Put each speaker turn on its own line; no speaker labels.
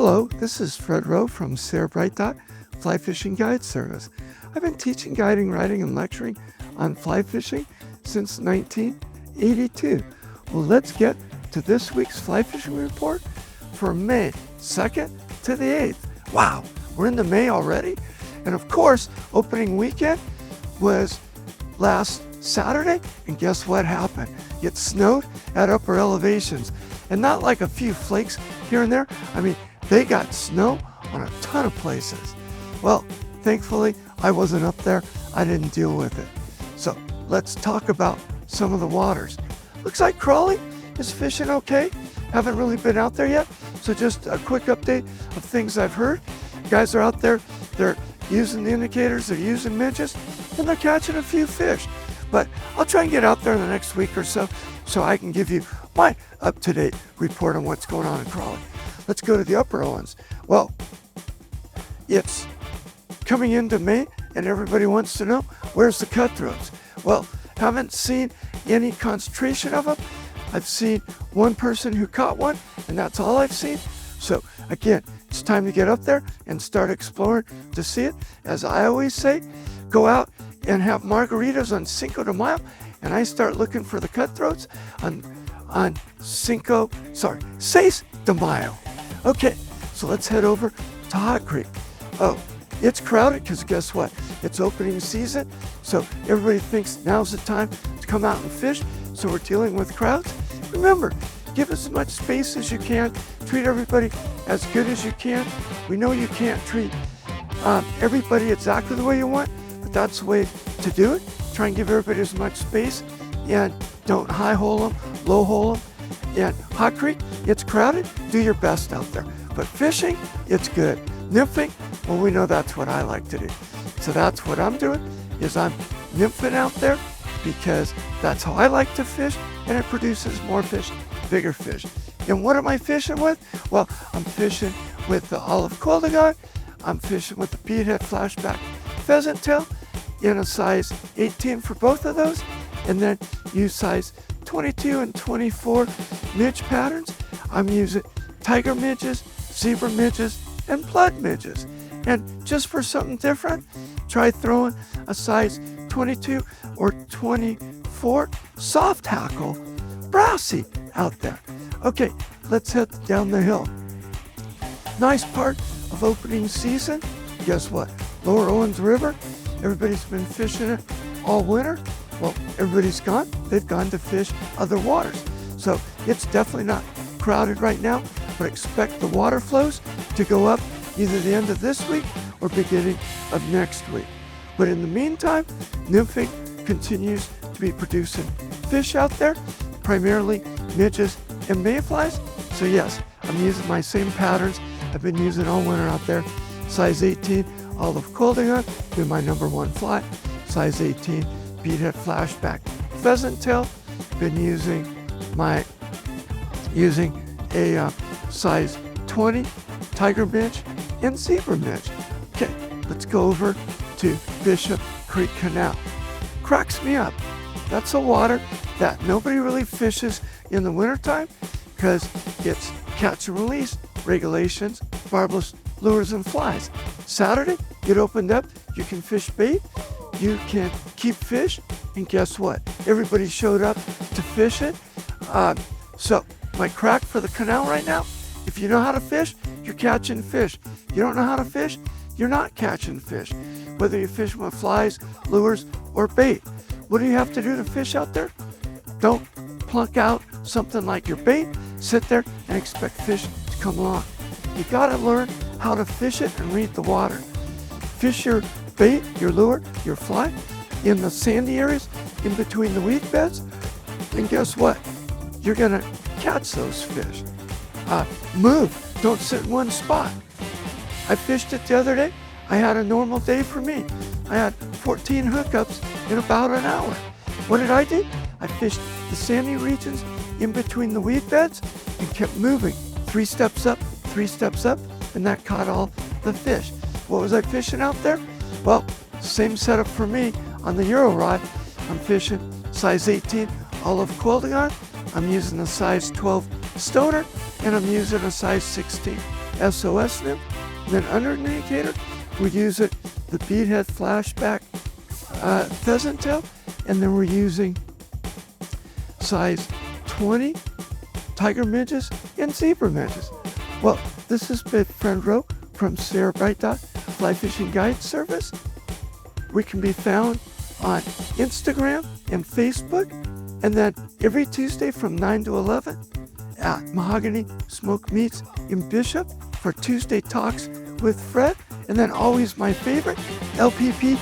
Hello, this is Fred Rowe from Sarah Bright Dot Fly Fishing Guide Service. I've been teaching, guiding, writing, and lecturing on fly fishing since 1982. Well, let's get to this week's fly fishing report for May 2nd to the 8th. Wow, we're into May already? And of course, opening weekend was last Saturday, and guess what happened? It snowed at upper elevations, and not like a few flakes here and there. I mean, they got snow on a ton of places. Well, thankfully, I wasn't up there. I didn't deal with it. So let's talk about some of the waters. Looks like Crawley is fishing okay. Haven't really been out there yet. So just a quick update of things I've heard. Guys are out there, they're using the indicators, they're using midges, and they're catching a few fish. But I'll try and get out there in the next week or so I can give you my up-to-date report on what's going on in Crawley. Let's go to the upper Owens. Well, it's coming into May, and everybody wants to know, where's the cutthroats? Well, haven't seen any concentration of them. I've seen one person who caught one, and that's all I've seen. So again, it's time to get up there and start exploring to see it. As I always say, go out and have margaritas on Cinco de Mayo, and I start looking for the cutthroats on 6 de Mayo. Okay, so let's head over to Hot Creek. Oh, it's crowded because guess what? It's opening season, so everybody thinks now's the time to come out and fish, so we're dealing with crowds. Remember, give as much space as you can, treat everybody as good as you can. We know you can't treat everybody exactly the way you want, but that's the way to do it. Try and give everybody as much space, and don't high hole them, low hole them. And Hot Creek, it's crowded, do your best out there. But fishing, it's good. Nymphing, well, we know that's what I like to do. So that's what I'm doing, is I'm nymphing out there because that's how I like to fish, and it produces more fish, bigger fish. And what am I fishing with? Well, I'm fishing with the olive quilligon. I'm fishing with the beadhead flashback pheasant tail in a size 18 for both of those, and then use size 22 and 24 midge patterns. I'm using tiger midges, zebra midges, and blood midges. And just for something different, try throwing a size 22 or 24 soft hackle brassy out there. Okay, let's head down the hill. Nice part of opening season. Guess what? Lower Owens River. Everybody's been fishing it all winter. Well, everybody's gone. They've gone to fish other waters. So it's definitely not crowded right now, but expect the water flows to go up either the end of this week or beginning of next week. But in the meantime, nymphing continues to be producing fish out there, primarily midges and mayflies. So yes, I'm using my same patterns I've been using all winter out there. Size 18 olive quilligon, been my #1 fly. Size 18 beadhead flashback pheasant tail. Been using a size 20 tiger midge and zebra midge. Okay, let's go over to Bishop Creek Canal. Cracks me up. That's a water that nobody really fishes in the wintertime because it's catch and release regulations, barbless lures and flies. Saturday, it opened up, you can fish bait, you can keep fish, and guess what? Everybody showed up to fish it. So my crack for the canal right now, if you know how to fish, you're catching fish. You don't know how to fish, you're not catching fish. Whether you fish with flies, lures, or bait. What do you have to do to fish out there? Don't plunk out something like your bait, sit there and expect fish to come along. You gotta learn how to fish it and read the water. Fish your bait, your lure, your fly in the sandy areas in between the weed beds, and guess what? You're gonna catch those fish. Move, don't sit in one spot. I fished it the other day. I had a normal day for me. I had 14 hookups in about an hour. What did I do? I fished the sandy regions in between the weed beds and kept moving. 3 steps up, and that caught all the fish. What was I fishing out there? Well, same setup for me on the Euro rod. I'm fishing size 18 olive quilligon. I'm using a size 12 stoner, and I'm using a size 16 SOS nymph. And then under an indicator, we use it, the beadhead flashback pheasant tail. And then we're using size 20 tiger midges and zebra midges. Well, this has been friend Rowe from Sarah Bright Dot Fly Fishing Guide Service. We can be found on Instagram and Facebook, and then every Tuesday from 9 to 11 at Mahogany Smoke Meats in Bishop for Tuesday Talks with Fred, and then always my favorite, lpptv.us.